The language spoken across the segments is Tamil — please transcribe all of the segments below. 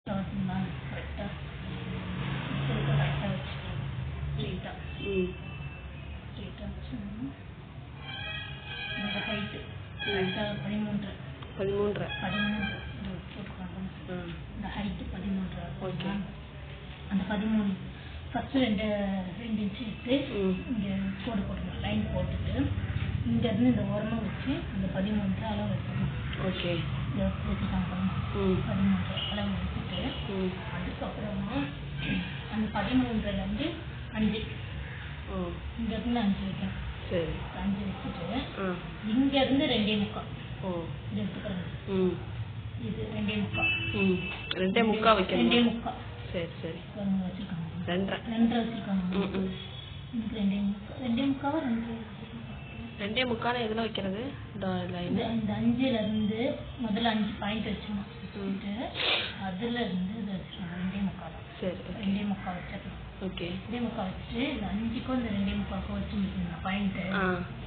கரெக்டாக வச்சுக்கலாம். ஸ்ட்ரெயிட்டாக வச்சுக்கணும். இந்த ஹைட்டு கரெக்டாக 13 போட்டுக்கோங்க. இந்த ஹைட்டு 13. ஓகே. அந்த 13 ஃபஸ்ட்டு 2 இன்ச்சு எடுத்து இங்கே கோடு போட்டுக்கணும். லைன் போட்டுட்டு இங்கேருந்து இந்த ஓரமாக வச்சு அந்த 13 அளவு வச்சுக்கணும். ஓகே. வச்சுக்காங்க 13 அளவு வச்சுட்டு அதுக்கப்புறமா அந்த 13லேருந்து 5 இங்கேருந்து 5 வைக்கணும். சரி. 5 வச்சுட்டு இங்கேருந்து 2.75 இது எடுத்துக்கிறேன். இது 2.75 வைக்கணும். 2.75 சரி சரி வச்சுருக்காங்க. 2.5 வச்சுருக்காங்க. இதுக்கு 2.75 எதில் வைக்கிறது? இந்த 5லேருந்து முதல்ல 5 பாயிண்ட் வச்சுக்கணும். அதுலேருந்து இது வச்சுக்கணும் 2.75. சரி 2.75 வச்சுக்கணும். ஓகே. 2.75 வச்சுட்டு இந்த 5க்கும் இந்த 2.75 வச்சு முடிக்கணும் பாயிண்ட்டு.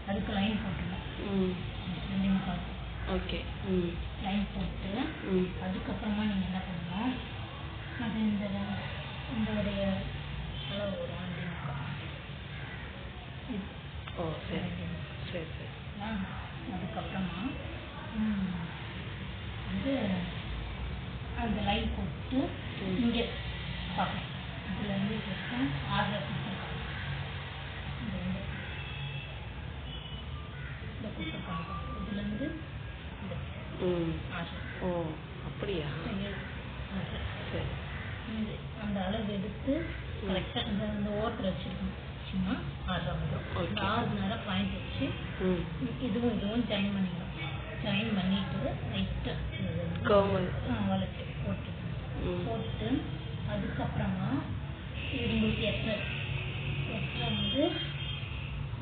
அதுக்கு லைன் போட்டுருங்க. 2.75. ஓகே. லைன் போட்டு அதுக்கப்புறமா நீங்கள் என்ன பண்ணணும், அது இந்த உடைய அளவு ஒரு 2.75. ஓ சரி சரி சரி. அதுக்கப்புறமா வந்து அந்த லைன் போட்டு இங்கே பார்க்கணும். இதுலேருந்து ஆர்டர் கொடுத்துருக்காங்க. இந்த கொடுத்துருக்காங்க. இதுலேருந்து ஓ அப்படியா? சரி. அந்த அளவு எடுத்து கரெக்டாக இந்த ஓரத்தில் வச்சுருக்கணும். சும்மா 6 வந்துடும். 6 நேரம் பாயிண்ட் வச்சு இதுவும் ஜாயின் பண்ணிக்கணும். ஜாயின் பண்ணிவிட்டு லைட்டாக வளைச்சி போட்டு அதுக்கப்புறமா இது உங்களுக்கு எட்டரை வந்து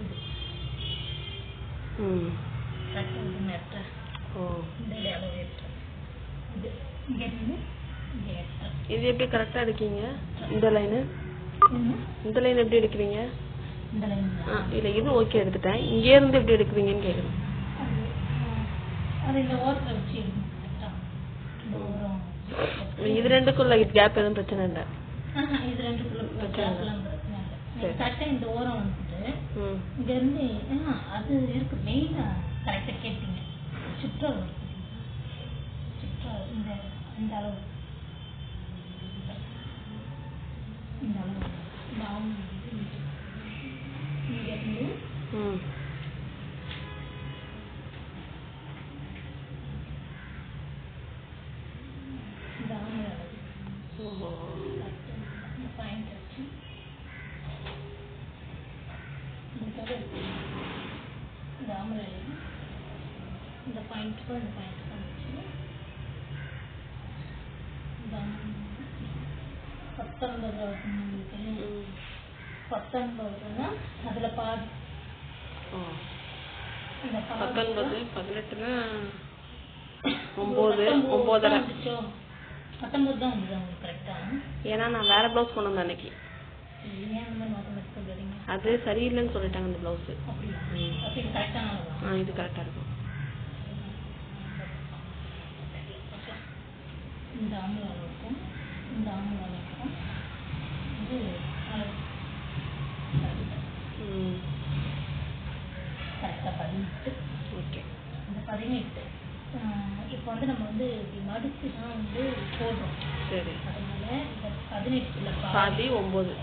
இது கரெக்டாக வந்து எட்டரை. இந்த அளவு எட்டரை. இது இங்கேருந்து இங்கே எட்டரை. இது எப்படி கரெக்டாக எடுக்கீங்க? இந்த லைனு எப்படி எடுக்கிறீங்க? இந்த லைன் இல்லை, இது ஓகே எடுத்துட்டேன். இங்கேருந்து எப்படி எடுக்கிறீங்கன்னு கேட்குறேன். அது இந்த ஓரத்தில் வச்சு எடுக்கணும். இது ரெண்டுக்குள்ள கேப் எதுவும் பிரச்சனை இல்லை? இது ரெண்டுக்குள்ள பிரச்சனை இல்லை. கரெக்டாக இந்த ஓரம் வந்துட்டு இங்கேருந்து அது இருக்கு. மெயினாக கரெக்டாக கேட்டீங்க. சுற்றளவு இந்த அளவு இங்கேருந்து இந்த ஆமலை பாயிண்ட் வச்சு இந்த ஆமலை இந்த பாயிண்ட்டுக்கும் இந்த பாயிண்ட்டுக்கும் வச்சு 19 அதில் பாதி 19 18 9 9.5 19 தான் வந்துது உங்களுக்கு கரெக்டாக. ஏன்னா நான் வேற ப்ளவுஸ் கொண்டு வந்தேன் அன்னைக்கு. ஏன் அந்த மாதிரி மாற்ற மாதிரி சொல்கிறீங்க? அது சரியில்லைன்னு சொல்லிட்டாங்க அந்த ப்ளவுஸு. அப்படியா? இது கரெக்டாக இது கரெக்டாக இருக்கும். இந்த ஆம்பளை அளவுக்கும் இந்த ஆம்பளை அளவுக்கும் இது கரெக்டாக 18. ஓகே. இந்த 18 இப்போ வந்து நம்ம வந்து இப்படி மடிச்சு தான் வந்து போடுறோம். சரி. அதனால இந்த 18ல் பாதி 9.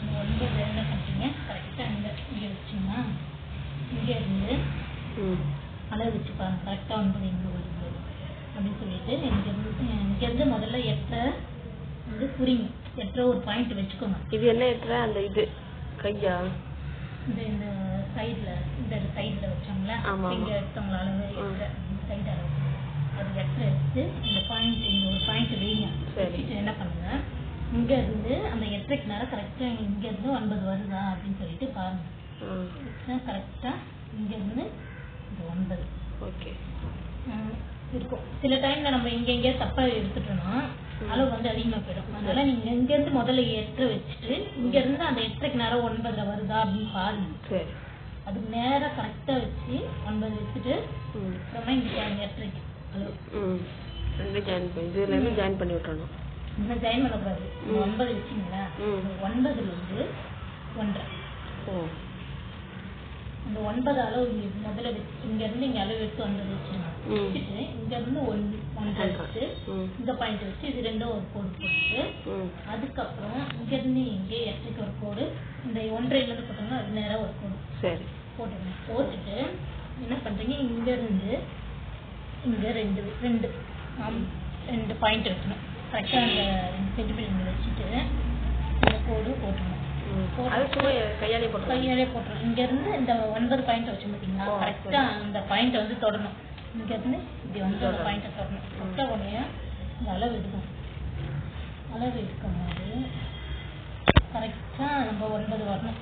இந்த 9 என்ன பண்ணுறீங்க, கரெக்டாக இங்கே வச்சிங்கன்னா இங்கேருந்து அளவு வச்சு பாருங்க. கரெக்டாக 9 இங்கே வருது அப்படின்னு சொல்லிட்டு இங்கேருந்து முதல்ல 8 வந்து புரியுங்க. 8 ஒரு பாயிண்ட் வச்சுக்கோங்க. இது என்ன 8? அந்த இது கையா இந்த சைடில் வச்சோம்ல, இங்கே எடுத்தவங்கள அளவு 8 சைடு அளவு அது 8 எடுத்து இந்த பாயிண்ட் இங்கே ஒரு பாயிண்ட் வைங்க. வச்சுட்டு என்ன பண்ணுங்க, இங்கேருந்து அந்த 8க்கு நேரம் கரெக்டாக இங்கேருந்து 9 வருதா அப்படின்னு சொல்லிட்டு பாருங்க. கரெக்டாக இங்கேருந்து இது 9. ஓகே இருக்கும். சில டைம்ல நம்ம இங்கே தப்பாக எடுத்துட்டோம்னா அளவு வந்து அதிகமாக போயிடும். அதனால நீங்க இங்கேருந்து முதல்ல 8 வச்சுட்டு இங்கேருந்து அந்த 8க்கு நேரம் 9 வருதா அப்படின்னு பாருங்க. சரி. அதுக்கு நேரம் கரெக்டாக வச்சு 9 வச்சுட்டு அப்புறமா இங்கே 8 அளவு ரெண்டு ஜாயின் பண்ணி இதுலேருந்து ஜாயின் பண்ணி விட்டுறணும். இன்னும் ஜாயின் பண்ணக்கூடாது. 9 வச்சிங்களா, 9லேருந்து 1.5. ஓ, அந்த 9 அளவு முதல்ல வச்சு இங்கேருந்து இங்கே அளவு எடுத்து 9 வச்சுருங்க. வச்சுட்டு இங்கேருந்து 1 வச்சு இந்த பாயிண்ட் வச்சு இது ரெண்டும் ஒரு கோடு போட்டு அதுக்கப்புறம் இங்கேருந்து இங்கே எட்டுக்கு ஒரு கோடு, இந்த 1.5லேருந்து போட்டோம்னா அது நேராக ஒரு கோடு சரி போட்டுருங்க. போட்டுட்டு என்ன பண்ணுறீங்க, இங்கேருந்து இங்கே ரெண்டு பாயிண்ட் வைக்கணும். கரெக்டாக அந்த 2 சென்டிமீட்டர் வச்சுட்டு இந்த கோடு போட்டுருணும். கையாலே போட்டுரும். இங்கேருந்து இந்த 9 பாயிண்ட் வச்சு பார்த்தீங்கன்னா கரெக்டாக அந்த பாயிண்ட் வந்து தொடணும். இங்கேருந்து இப்படி வந்து அந்த பாயிண்ட்டை தொடணும். தொட்ட உடனே இந்த அளவு எடுக்கணும். அளவு எடுக்கும் போது கரெக்டாக நம்ம 9 வரணும்.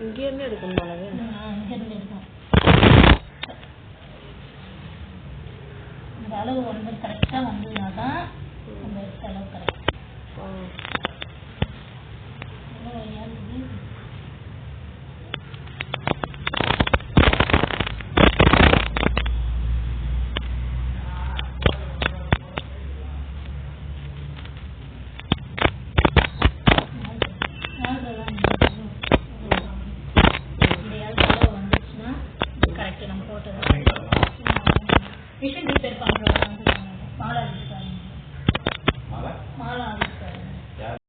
இங்கேருந்து எடுக்கணும். அளவு இங்கேருந்து எடுக்கணும். இந்த அளவு 9 கரெக்டாக வந்ததுனா தான் நம்ம எடுத்த அளவு கரெக்ட். வந்துச்சுன்னா கரெக்ட் நம்ம போட்டது மிஷின் ரிப்பேர் பண்ணுறோம்.